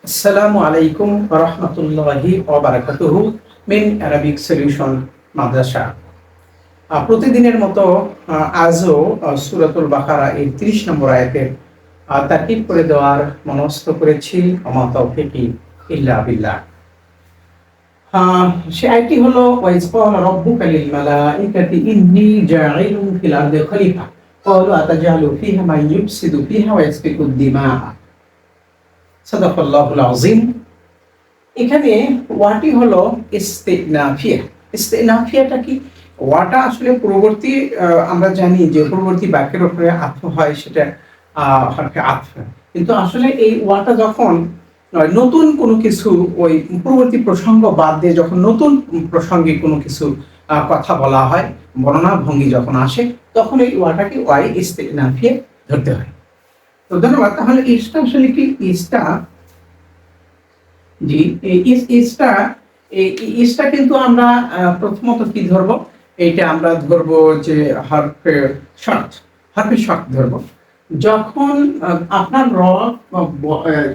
আসসালামু আলাইকুম ওয়া রাহমাতুল্লাহি ওয়া বারাকাতুহু মিন আরাবিক সলিউশন মাদ্রাসা। প্রতিদিনের মতো আজও সূরাতুল বাকারা এর ৩০ নম্বর আয়াতের তারকিব করে দেওয়ার মনস্থ করেছি। ওমা তাওফীকি ইল্লা বিল্লাহ। সে আয়াতটি হলো ওয়াইজ ক্বালা রাব্বুকা লিল মালাইকাতি ইন্নী জাইলুন ফিল আরদি খলিফা ক্বালু আতাজআলু ফিহা মান ইউফসিদু ফিহা ওয়া ইয়াসফিকুদ দিমা। সাদাকাল্লাহুল আযীম। এখানে ওয়াটি হলো ইস্তিনাফিয়া। ইস্তিনাফিয়াটা কি? ওয়াটা আসলে পূর্ববর্তী, আমরা জানি যে পূর্ববর্তী বাক্যের উপরে আতফ হয়, সেটা হরফে আতফ। কিন্তু আসলে এই ওয়াটা যখন নতুন কোনো কিছু, ওই পূর্ববর্তী প্রসঙ্গ বাদ দিয়ে যখন নতুন প্রসঙ্গে কোনো কিছু কথা বলা হয়, বর্ণনা ভঙ্গি যখন আসে, তখন এই ওয়াটাকে ওয়াই ইস্তিনাফিয়া ধরতে হয়। তো ধন্যবাদ। তাহলে ইসটা আসলে কি? ইসটা, জি, এই ইসটা, এই ইসটা কিন্তু আমরা প্রথমত কি ধরবো? এইটা আমরা ধরবো যে হরফে শর্ত ধরবো। যখন আপনার রব,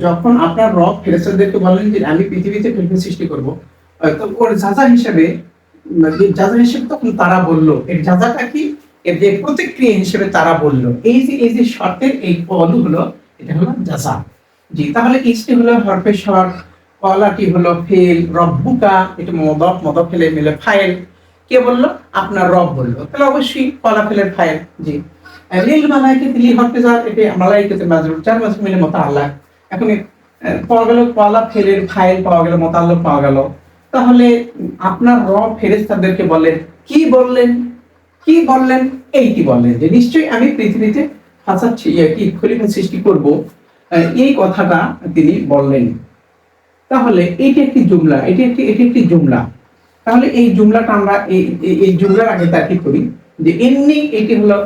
যখন আপনার রব ফেরেশতাদেরকে বলেন যে আমি পৃথিবীতে ফেরেশতা সৃষ্টি করব, তো ওর যাজা হিসেবে, তখন তারা বলল, এর যাজাটা কি? এর যে প্রতিক্রিয়া হিসেবে তারা বলল, এই যে শর্তের এই পদ হলো, এটা হলো যাজা। জি, তাহলে ইসটি হলো হরফে শর্ত, কলাটি হলো ফেল, রব্বুকা এটা মদফ ফেলে মিলে ফাইল। কে বলল? আপনার রব বলল, তাহলে অবশ্যই কলা ফেলের ফাইল। জি, লিল মালাইকাতি লি হরফে জার, এটা মালাইকাতে মাজরুর, চার মাস মিলে মুতাআল্লাক। এখন পাওয়া গেল কলা ফেলের ফাইল, পাওয়া গেল মুতাআল্লাক, পাওয়া গেল। তাহলে আপনার রব ফেরেশতাদেরকে বলেন, কি বললেন? কি বললেন? এইটি বললেন যে নিশ্চয়ই আমি পৃথিবীতে কি খলিফা সৃষ্টি করব, এই কথাটা তিনি বললেন। তাহলে এইটা একটি জুমলা, এটি একটি জুমলা। তাহলে এই জুমলাটা আমরা এই জুমলার আগে তাকিদ করি যে এমনি এটি হলো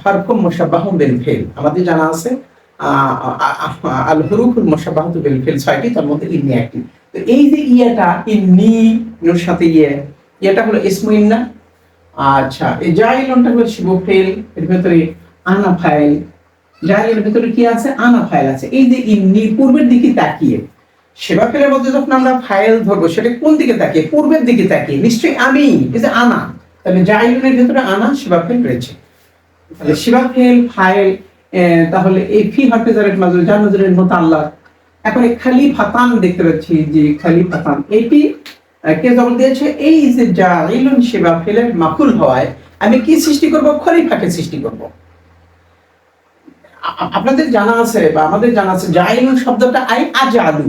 হরফুম মুশাব্বাহুম বিল ফিল। আমাদের জানা আছে আল হুরুফুল মুশাব্বাহাতু বিল ফিল ৬টি, তার মধ্যে ইন্নি একটি। তো এই যে ইয়াটা, ইন্নি এর সাথে ইয়াটা হলো ইসমু ইন্না। আচ্ছা, এই জাইলুনটা হলো শিবু ফিল, এর ভিতরে আনা ফাইল। জাইলের ভিতরে কি আছে? আনা ফাইল আছে। এই যে ইন্নি পূর্বের দিকে তাকিয়ে, সেবা ফেলের মধ্যে যখন আমরা ফাইল ধরবো, সেটা কোন দিকে তাকিয়ে? পূর্বের দিকে তাকিয়ে। নিশ্চয়ই আমি, এই যে আনা, তাহলে জাইলুনের ভিতরে আনা সেবা ফেল রয়েছে। তাহলে সেবা ফেল ফাইল, তাহলে এই ফি হরফে জারের মাজরুর, জার মাজরুরের মুতাআল্লাক। এখন এই খলিফাতান দেখতে পাচ্ছি যে খলিফাতান, এটি কে জবাব দিয়েছে? এই যে জাইলুন সেবা ফেলের মাফুল হওয়ায় আমি কি সৃষ্টি করব? খলিফাকে সৃষ্টি করব। আপনাদের জানা আছে বা আমাদের জানা আছে জাইলুন শব্দটা আই আজালু,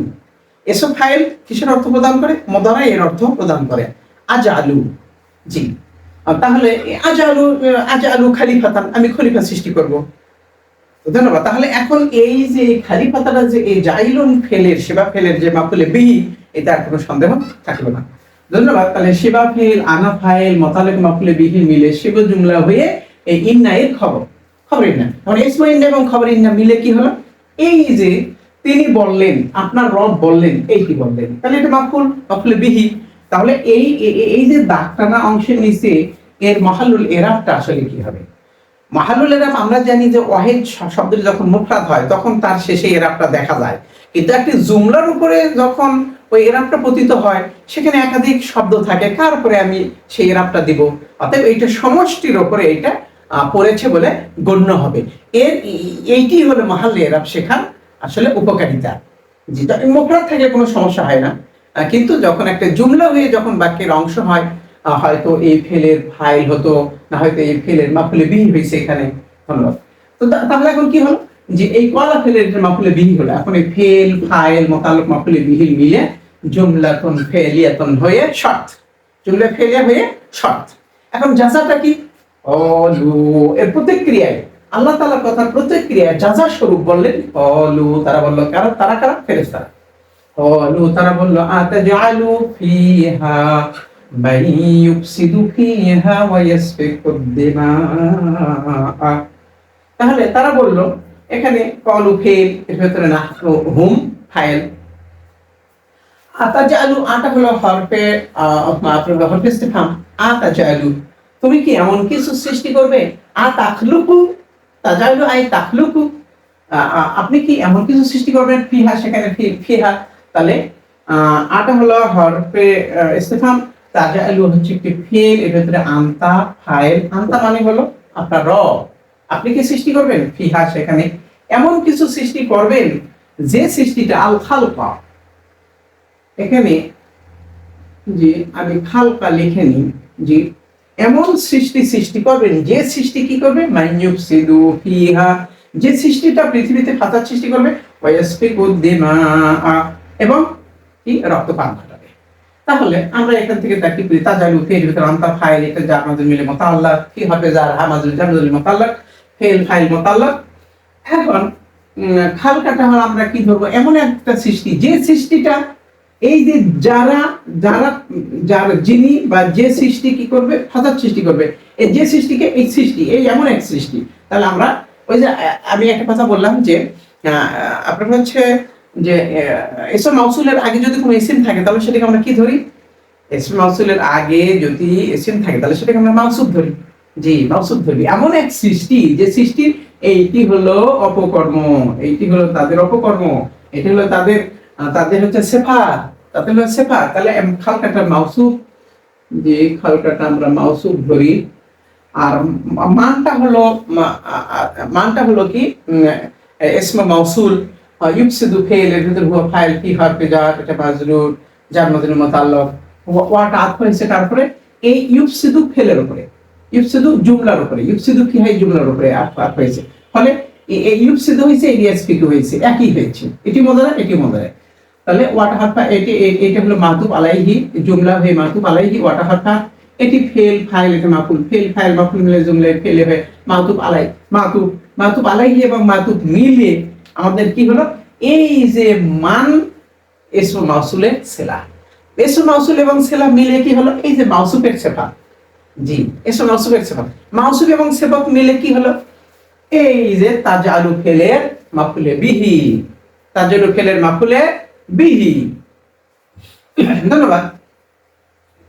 এসব ফাইল কিসের অর্থ প্রদান করে? মদারা এর অর্থ প্রদান করে, আজালু। জি, তাহলে আজালু খলিফাতান, আমি খলিফা সৃষ্টি করব। ধন্যবাদ। তাহলে এখন এই যে খলিফাতাটা, যে এই জাইলুন ফেলের, সেবা ফেলের যে মাফুলে বিহি, এটা আর কোনো সন্দেহ থাকলো না। ধন্যবাদ। তাহলে সেবা ফেল, আনা ফাইল, মুতাআল্লিক মাফুলে বিহি মিলে শিব জুমলা হয়ে এই ইন্না এর খবর ইন্না। এখন ইসমু ইন্না এবং খবর ইন্না মিলে কি হলো? এই যে তিনি বললেন, আপনার রব বললেন, এইটি বললেন, তাহলে এটা মাফুলে বিহি। তাহলে এই যে দাগটানা অংশের নিচে এর মাহালুল এরাবটা আসলে কি হবে? মাহালুল এরাব আমরা জানি যে ওয়াহিদ শব্দটি যখন মুফরাদ হয় তখন তার শেষে এরাবটা দেখা যায়, কিন্তু একটি জুমলার উপরে যখন ওই এরাবটা পতিত হয়, সেখানে একাধিক শব্দ থাকে, কার উপরে আমি সেই এরাবটা দিব? অতএব এইটা সমষ্টির উপরে এইটা পড়েছে বলে গণ্য হবে। এইটি হলো মাহাল এরাব শেখার আসলে উপকারিতা। যেটা মুফরাদ থেকে কোনো সমস্যা হয় না, কিন্তু যখন একটা জুমলা হয়ে যখন বাক্যের অংশ হয়, হয়তো এই ফেলের ফাইল হতো, না হয়তো এই ফেলের মাফুলে বিহি হয়েছে এখানে। ধন্যবাদ। তো তাহলে এখন কি হলো? যে এই কলা ফেলের যে মাফুলে বিহি হলো, এখন এই ফেল ফাইল মুতাআল্লিক মাফুলে বিহি মিলে জুমলাতুন ফেলিয়াতুন হয়ে শর্ত, জুমলা ফেলিয়া হয়ে শর্ত। এখন জাযাটা কি? অলু, এর প্রতিক্রিয়ায়, আল্লাহ তাআলার কথার প্রতিক্রিয়ায় জাযা স্বরূপ বললেন অলু, তারা বলল, কারা? ফেরেশতারা। অলু, তারা বলল, আতাজআলু ফিহা মান ইউফসিদু ফিহা ওয়া ইয়াসফিকুদ দিমা। তাহলে তারা বলল, এখানে কলু ফেল, এর ভিতরে না হুম ফাইল। আতাজআলু, আটা হলো হরফে ইসতিফহাম। আতাজআলু, তুমি কি এমন কিছু সৃষ্টি করবে? আতাখলুকু, তাজআলু আই তাখলুকু, আপনি কি এমন কিছু সৃষ্টি করবেন? ফিহা, সেখানে ফিহা, তাহলে আটা হলো হরফে ইস্তেফাম, তাজা আলু হচ্ছে একটি ফেল, এর ভিতরে আনতা ফাইল, আনতা মানে হলো আপনার রব, আপনি কি সৃষ্টি করবেন ফিহা সেখানে এমন কিছু সৃষ্টি করবেন যে সৃষ্টিটা আল খালকা, এখানে যে আমি খালকা লিখে নিই, যে এমন সৃষ্টি করবেন যে সৃষ্টি কি করবে মাইয়ুফসিদু ফিহা, যে সৃষ্টিটা পৃথিবীতে ফাসাদ সৃষ্টি করবে, ওয়ায়াসফিকু দিমা, এবং কি রক্তপাত ঘটাবে। তাহলে আমরা এখান থেকে দেখি তাজালু ফেল ভিতরে আনতা ফাইল, এটা যার মাঝে মিলে মুতাআল্লাক, কি হবে যার হামাজুল জামজুল মুতাআল্লাক, ফেল ফাইল মুতাআল্লাক। এখন খালকাটা হলো আমরা কি ধরবো এমন একটা সৃষ্টি যে সৃষ্টিটা এই যে যারা যারা যার যিনি বা যে সৃষ্টি কি করবে ফাসাদ সৃষ্টি করবে, এই যে সৃষ্টিকে এই সৃষ্টি এই এমন এক সৃষ্টি। তাহলে আমরা ওই যে আমি একটা কথা বললাম যে আপনার হচ্ছে যে ইসম মাউসুলের আগে যদি কোনো ইসিম থাকে তাহলে সেটাকে আমরা কি ধরি, ইসম মাউসুলের আগে যদি ইসিম থাকে তাহলে সেটাকে আমরা মাউসুফ ধরি। জি, মাউসুফ ধরি এমন এক সৃষ্টি যে সৃষ্টির এইটি হলো অপকর্ম, এইটি হলো তাদের অপকর্ম, এটি হলো তাদের তাদের হচ্ছে সিফাত, তাদের হলো সিফাত। তাহলে খালকাটা মাউসুফ, যে খালকাটা আমরা মাউসুফ ধরি। আর মানটা হলো কি ইসমে মাউসুল, ইউফসিদু ফেল, এর ভিতর হুয়া ফাইল কি হরফে জার, এটা মাজরুর জার মাজরুর মুতাআল্লাক, ওয়াটা আতফ হয়েছে তারপরে এই ইউফসিদু ফেলের উপরে, ইউফসিদু জুমলার উপরে, ইউফসিদু কি হয় জুমলার উপরে আতফ হয়েছে, ফলে এই ইউফসিদু হয়েছে এই ইয়াসফিকু হয়েছে, একই হয়েছে, এটি মুদারা এটি মুদারা। তাহলে ওয়াটা হারফা এটা হলো মাতুব আলাইহি, জুমলা হয়ে মাতুব আলাইহি, ওয়াটা হারফা এটি ফেল ফাইল, এটা মাফুল, ফেল ফাইল মাফুল মিলে জুমলায় ফেলে হয় মাতুব আলাই, মাতুব আলাইহি এবং মাতুব মিলে আমাদের কি হলো এই যে মান ইসম মাউসুলের সিলা, ইসম মাউসুল এবং সিলা মিলে কি হলো এই যে মাউসুফের সিফাত। জি, ইসম মাউসুফের সিফাত, মাউসুফ এবং সিফাত মিলে কি হলো এই যে তাজালু ফেলের মাফুলে বিহি, তাজালু ফেলের মাফুলে বিহি। ধন্যবাদ।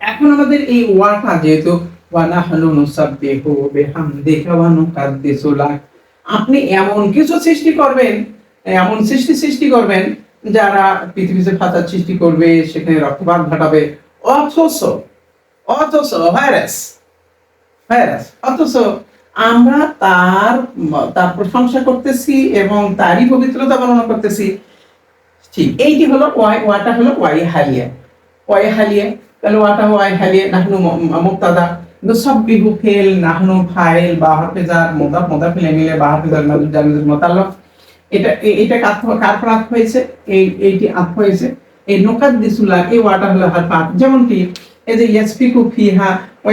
এখন আমাদের এই ওয়াটা যেহেতু ওয়া নাহনু নুসাব্বিহু বিহামদিকা ওয়া নুকাদ্দিসু লাক, আপনি এমন কিছু সৃষ্টি করবেন, এমন সৃষ্টি করবেন যারা পৃথিবীতে ফাসাদ সৃষ্টি করবে, সেখানে রক্তপাত ঘটাবে, অথচ অথচ আমরা তার প্রশংসা করতেছি এবং তারই পবিত্রতা বর্ণনা করতেছি। ঠিক এইটি হলো ওয়াটা হলো ওয়াই হালিয়া, তাহলে ওয়াটা ওয়াই হালিয়া, নাহনু মুবতাদা, নুসাব্বিহু ফেল, নাহনু ফাইল, বা হরফে জার মুদাফ মিলে বা হরফে জার মাজরুর জার মাজরুর মুতাআল্লাক। এটা কার পর আতফ হয়েছে, এইটি আতফ হয়েছে এই নুকাদ্দিসু লাক, এই ওয়াটা হলো হরফ আতফ। যেমন কি এই যে ইয়াসফিকু ফিহা ওয়া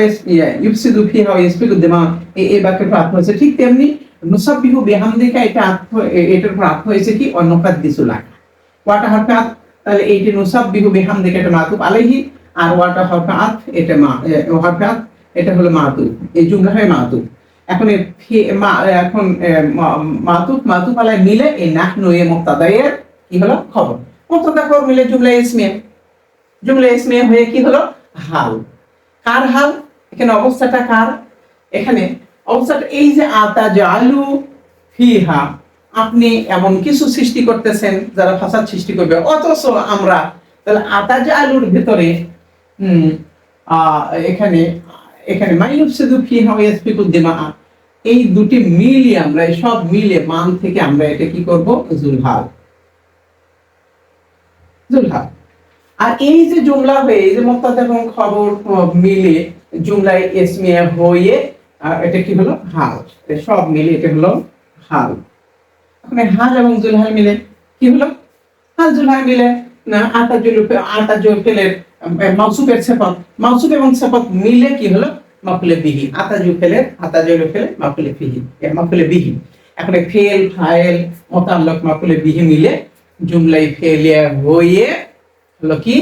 ইউফসিদু ফিহা ওয়া ইয়াসফিকু দিমা, এই বাক্যের পর আতফ হয়েছে। ঠিক তেমনি নুসাব্বিহু বিহামদিকা এটা আতফ, এটার পর আতফ হয়েছে কি ওয়া নুকাদ্দিসু লাক, ওয়াটা হরফ আতফ। তাহলে এইটি নুসাব্বিহু বিহামদিকা এটা মাতুব আলাইহি, আর ওয়াটা হরফ আতফ, এটা হরফ আতফ, এটা হলো মাতুব, এই জুমলা হয় মাতুব। এখন এখন মাতুব আলাই মিলে এই নাহনু এ মুবতাদায়ের কি হলো খবর, মুবতাদা খবর মিলে জুমলা ইসমিয়া হয়ে কি হলো হাল। কার হাল, এখানে অবস্থাটা কার, এখানে অবস্থাটা এই যে আতাজালু ফিহা, আপনি এমন কিছু সৃষ্টি করতেছেন যারা ফাসাদ সৃষ্টি করবে, অথচ আমরা তাহলে আতাজালুর ভিতরে এখানে মাইয়ুফসিদু ফিহা ওয়া ইয়াসফিকু দিমা, এই দুটি মিলিয়ে আমরা সব মিলে মান থেকে আমরা এটা কি করব জুলহাল। আর এই যে জুমলা হয়ে এই যে মুবতাদা এবং খবর মিলে জুমলায় ইসমিয়া হয়ে এটা কি হলো হাল, সব মিলে এটা হলো হাল। এখন হাল এবং জুলহাল মিলে কি হলো, হাল জুলহাল মিলে না আতাজুল ফেলের মাউসুফের সিফাত, মাউসুফ এবং সিফাত মিলে কি হলো মাফুলে বিহি, আতাজুল ফেলের মাফুলে বিহি। এখন ফেল ফাইল মুতাআল্লাক মাফুলে বিহি মিলে জুমলাই ফেলিয়া হয়ে হলো কি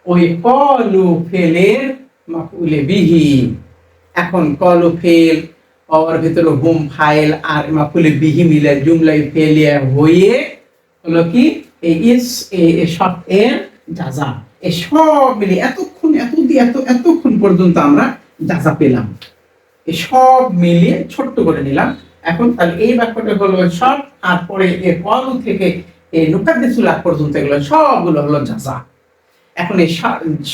ওই কলু ফেলের মাফুলে বিহি। এখন কলু ফেল ওর ভিতরে হুম ফাইল আর মাফুলে বিহি মিলে জুমলাই ফেলিয়া হয়ে হলো কি এই শর্ত এর জাযা, এই সব মিলে এতক্ষণ পর্যন্ত আমরা জাযা পেলাম, এই সব মিলিয়ে ছোট্ট করে নিলাম। এখন তাহলে এই বাক্যটা হলো শর্ত, আর পরে এই কলু থেকে এই নুকাদ্দিসুল আগ পর্যন্ত এগুলো সবগুলো হলো জাযা। এখন এই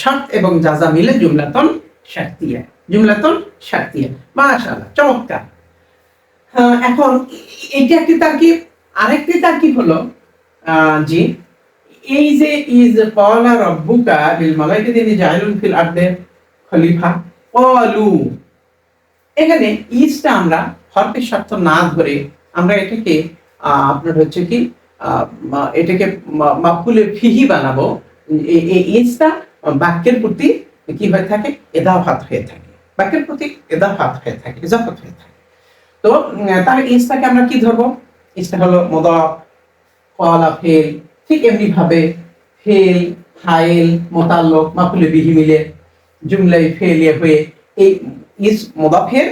শর্ত এবং জাযা মিলে জুমলাতুন শারতিয়া, জুমলাতুন শারতিয়া। মাশাআল্লাহ, চমৎকার। এখন এইটা একটি তারকিব। আরেকটি তারকিব হলো জি, এই যে ইজ ক্বালা রাব্বুকা লিল মালাইকাতি ইন্নী জাইলুন ফিল আরদি খলিফা ক্বালু, এখানে ইজটা আমরা হরফে শর্ত না ধরে আমরা এটাকে আপনার হচ্ছে কি এটাকে মাফউলে ফিহি বানাবো। এই ইজটা বাক্যের প্রতি কি হয়ে থাকে? ইদাফাত হয়ে থাকে, বাক্যের প্রতি ইদাফাত হয়ে থাকে, ইজাফাত হয়ে থাকে। তো তাহলে ইজটাকে আমরা কি ধরবো? ইজটা হলো মুদাফ, ক্বালা ফেল, ঠিক এমনি ভাবে ফেল, ফাইল, মুতাল্লিক, মাফউলে বিহি মিলে জুমলাই ফেলিয়া হয়ে এই ইজ মুদাফের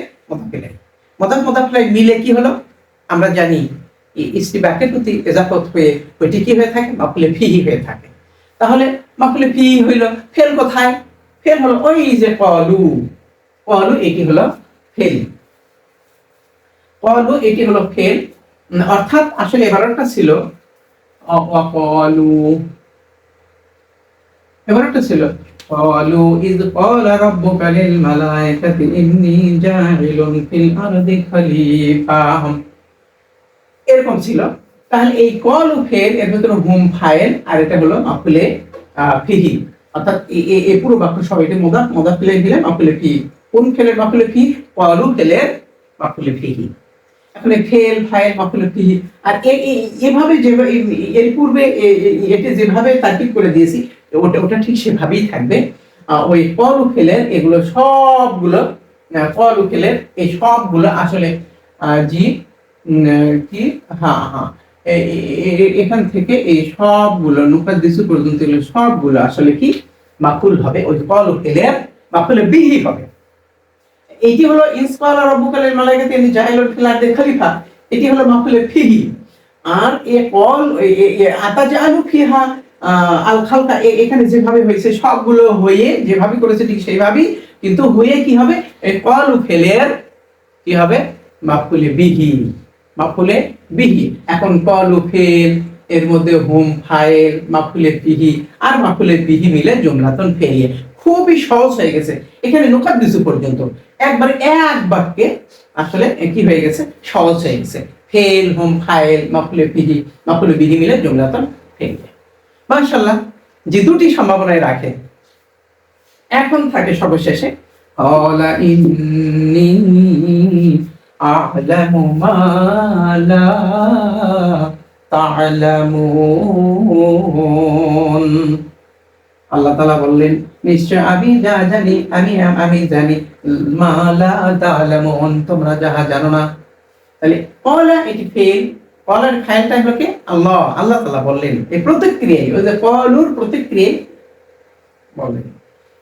মুদাফ মিলে কি হলো? আমরা জানি ইজটি বাক্যের প্রতি ইজাফত হয়ে ওইটি কি হয়ে থাকে? মাফউলে ফিহি হয়ে থাকে। তাহলে মাফউলে ফিহি হইল, ফেল কোথায়? ফেল হলো ওই যে ক্বালু, ক্বালু এটি হলো ফেল, ক্বালু এটি হলো ফেল। অর্থাৎ আসলে এবারটা ছিল ক্বালু, এবারটা ছিল ক্বালু ইয ক্বালা রাব্বুকা লিল মালাইকাতি ইন্নী জাইলুন ফিল আরদি খলিফা, এরকম ছিল। তাহলে এই ক্বালু ফেল, এর ভিতরে হুম ফাইল, আর এটা হলো মাফউলে ফিহি। অর্থাৎ এই পুরো বাক্য সব এটা মুদাফ ইলাইহি দিলে মাফউলে ফিহি। কোন ফেলের মাফউলে ফিহি? ক্বালু ফেলের মাফউলে ফিহি। এখন ফেল, ফাইল, মাফউলে ফিহি। আর এভাবে যেভাবে এর পূর্বে এটা যেভাবে তারকিব করে দিয়েছি ওটা ঠিক সেভাবেই থাকবে। ওই ক্বালু ফেলের এগুলো সবগুলো, ক্বালু ফেলের এই সবগুলো আসলে জি কি এখান থেকে এই সবগুলো নুকাদ্দিসু পর্যন্ত এগুলো সবগুলো আসলে কি মাফউল হবে, ওই ক্বালু ফেলের মাফউলে বিহি হবে। এটি হলো ইয ক্বালা রাব্বুকা লিল মালাইকাতি ইন্নী জাইলুন ফিল আরদি খলিফা, এটি হলো মাফউলে ফিহি। আর আতাজালু ফিহা আল খালকা, এখানে যেভাবে হয়েছে সবগুলো হয়ে যেভাবে করেছে ঠিক সেইভাবেই, কিন্তু হয়ে কি হবে? এই ক্বালু ফেলের কি হবে? মাফউলে বিহি, মাফউলে বিহি। এখন ক্বালু ফেল, এর মধ্যে হুম ফাইল, মাফউলে বিহি আর মাফউলে বিহি মিলে জুমলাতুন ফেলিয়া। খুবই সহজ হয়ে গেছে। এখানে নুকাদ্দিসু পর্যন্ত একবার এক বাক্যে আসলে কি হয়ে গেছে? সহজ হয়ে গেছে। ফেল, হুম ফাইল, মাফউলে বিহি মিলে জুমলাতুন ফেলিয়া। মাশাআল্লাহ, যে দুটি সম্ভাবনায় রাখে। এখন থাকে সর্বশেষে ক্বালা ইন্নী আ'লামু মা লা তা'লামুন, আল্লাহ তাআলা বললেন নিশ্চয় আমি যা জানি, আমি জানি মা লা তা'লামুন, তোমরা যাহা জানো না। তাহলে ক্বালা এটি ফেল, ক্বালার ফাইলটা হলো কি? আল্লাহ, আল্লাহ তাআলা বললেন। এই প্রতিক্রিয়া, ওই যে ক্বালুর প্রতিক্রিয়া বললেন।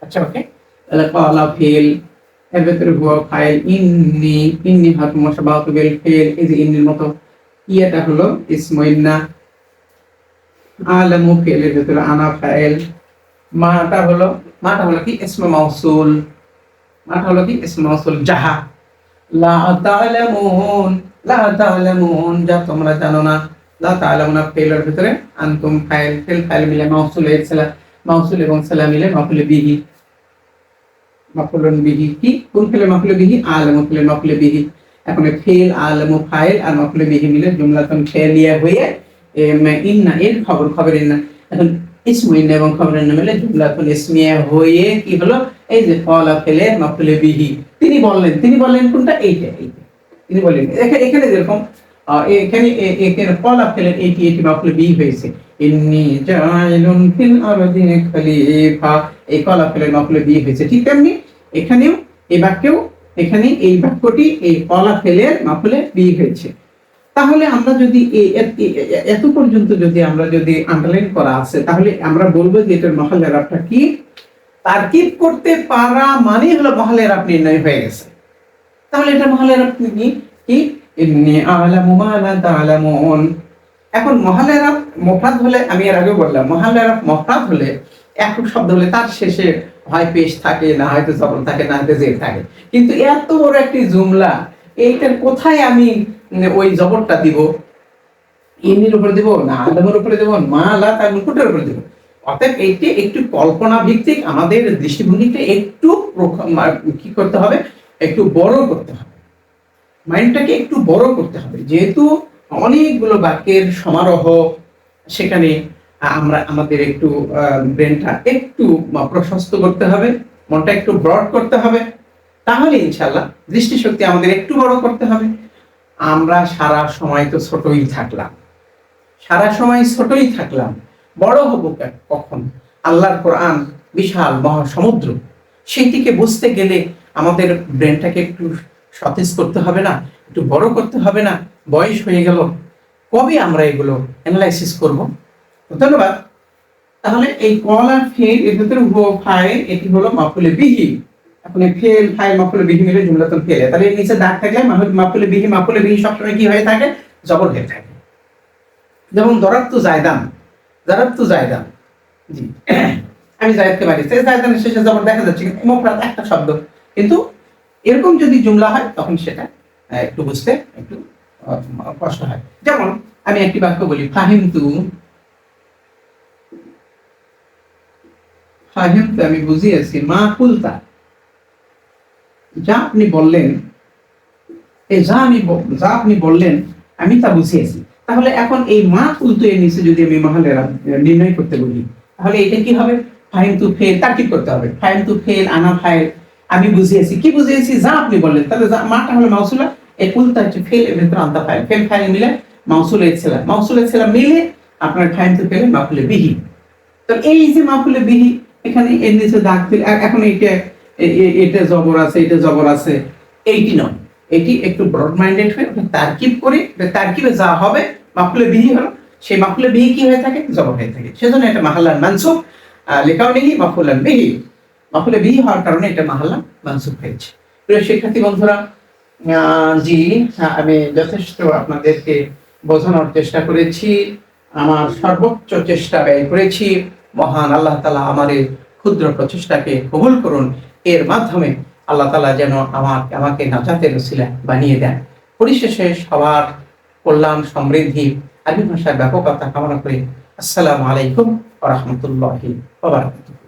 আচ্ছা ওকে, তাহলে ক্বালা ফেল, এর ভিতরে হুয়া ফাইল, ইন্নী হাতু মুশাবাহাতু বিল ফেল, এই যে ইন্নির মতো ইয়াটা হলো ইসমু ইন্না, আলামু ফেলের ভিতরে আনা ফাইল, মাটা হলো কি? ইসমু মাউসুল, মাটা হলো কি? ইসমু মাউসুল। যাহা লা তা'লামুন, যা তোমরা জানো না। লা তা'লামুনা ফেলের ভিতরে আনতুম ফাইল, ফাইল মিলে মাউসুল মাউসুল এবং সালা মিলে মাফউলে বিহি, মাফউলুন বিহি। কি কোন ফেলে মাফউলে বিহি? আলামু ফেলে মাফউলে বিহি। এখন ফেল, আলামু, ফাইল আর মাফউলে বিহি মিলে জুমলাতুন ফেলিয়া হয়ে ইন্না এর খবর ইন্না। এখন ইসমু ইন্না এবং খবর ইন্না মিলে জুমলাতুন ইসমিয়া হয়ে কি হলো? এই যে ক্বালা ফেলের মাফউলে বিহি। তিনি বললেন কোনটা? এইটা তিনি বললেন। এখানে যেরকম এখানে ক্বালা ফেলের এটি মাফউলে বিহি হয়েছে, ইন্নী জাইলুন ফিল আরদি খলিফা, এই ক্বালা ফেলের মাফউলে বিহি হয়েছে। ঠিক তেমনি এখানেও এই বাক্যেও এখানে এই বাক্যটি এই ক্বালা ফেলের মাফউলে বিহি হয়েছে। তাহলে আমরা যদি এত পর্যন্ত আমরা আন্ডারলাইন করা আছে, তাহলে আমরা বলবো যে এটার মহল এরাবটা কি? তারকিব করতে পারা মানে হলো মহল এরাব নির্ণয় হয়ে গেছে। তাহলে এটা মহল এরাব কি? ইন্নী আ'লামু মা লা তা'লামুন। এখন মহল এরাব মুফরাদ হলে, আমি এর আগে বললাম, মহল এরাব মুফরাদ হলে একক শব্দ হলে তার শেষে হয় পেশ থাকে, না হয়তো জবর থাকে, না হয়তো জের থাকে। কিন্তু এত বড় একটি জুমলা, এইটার কোথায় আমি ওই জবরটা দিব? ইন্নির উপরে দেবো না আদমের উপরে দেবো মা আল্লাহ তার মুকুটের উপরে দেবো। অতএব এইটি একটু কল্পনা ভিত্তিক, আমাদের দৃষ্টিভঙ্গিকে একটু কি করতে হবে, একটু বড় করতে হবে, মাইন্ডটাকে একটু বড় করতে হবে। যেহেতু অনেকগুলো বাক্যের সমারোহ, সেখানে আমরা আমাদের একটু ব্রেনটা একটু প্রশস্ত করতে হবে, মনটা একটু ব্রড করতে হবে, তাহলে ইনশাল্লাহ দৃষ্টিশক্তি আমাদের একটু বড় করতে হবে। আমরা সারা সময় তো ছোটই থাকলাম, সারা সময় ছোটই থাকলাম, বড় হব কখন? আল্লাহর কোরআন বিশাল মহাসমুদ্র, সেইটিকে বুঝতে গেলে আমাদের ব্রেনটাকে একটু সতেজ করতে হবে না, একটু বড় করতে হবে না? বয়স হয়ে গেল, কবে আমরা এগুলো অ্যানালাইসিস করব? ধন্যবাদ। তাহলে এই কল আর ফেল এর ভিতরে ফাইল, এটি হলো মাফুলে বিহি। এখন এই ফেল ফাইল মাফুলে বিহি মিলে জুমলাতুল ফেল। তাহলে এর নিচে দাগ থাকলে মাফুলে বিহি সবসময় কি হয়ে থাকে? জবর হয়ে থাকে। যেমন দরাবতু জায়দান, দরাবতু জায়দান, জি আমি জায়দকে মারিছি, জায়দানের শেষে জবর দেখা যাচ্ছে কিন্তু মুফরাদ একটা শব্দ, কিন্তু এরকম যদি জুমলা হয় তখন সেটা একটু বুঝতে একটু কষ্ট হয়। যেমন আমি একটি বাক্য বলি, ফাহিমতু, ফাহিমতু আমি বুঝিয়েছি, মা কুলতা, যা আপনি বললেন, এই যা আপনি বললেন আমি তা বুঝিয়েছি। তাহলে এখন এই মা কুলতু এর নিচে যদি আমি মাহালেরা নির্ণয় করতে বলি, তাহলে এটা কি হবে? ফাহিমতু ফেল, তারকিব করতে হবে। ফাহিমতু ফেল, আনা ফাইল, আমি বুঝিয়েছি, কি বুঝিয়েছি? যা আপনি বললেন। তাহলে মাটা হলো মাউসুলা, এই কুলতা হচ্ছে ফেল, এর ভিতরে আনতা ফাইল, ফেল ফাইল মিলে মাউসুলের ছিলাম, মাউসুলের ছিলাম মিলে আপনার ফাহিমতু ফেলে মাফুলে বিহি। তো এই যে মাফুলে বিহি, এখানে এর নিচে দাগ দিল, এখন এইটা এটা জবর আছে, এটা জবর আছে, এইটি নয়, এটি একটু ব্রড মাইন্ডেড হয়ে তারকিব করে, তারকিবে যা হবে মাফুলে বিহি হলো, সেই মাফুলে বিহি কি হয়ে থাকে? জবর হয়ে থাকে। সেজন্য এটা মাহাল্লান মানসুব, লেখাও নেই মাফুলান বিহি, মাফুলে বিহি হওয়ার কারণে এটা মাহাল্লান মানসুব হয়েছে। প্রিয় শিক্ষার্থী বন্ধুরা, জি আমি যথেষ্ট আপনাদেরকে বোঝানোর চেষ্টা করেছি, আমার সর্বোচ্চ চেষ্টা ব্যয় করেছি। মহান আল্লাহ তাআলা আমার এই ক্ষুদ্র প্রচেষ্টাকে কবুল করুন। এর মাধ্যমে আল্লাহ তাআলা যেন আমাকে নাজাতের ওসিলা বানিয়ে দেন। পরিশেষে সবার কল্যাণ, সমৃদ্ধি, আরবি ভাষার ব্যাপকতা কামনা করে আসসালামু আলাইকুম ওয়া রাহমাতুল্লাহি ওয়া বারাকাতুহু।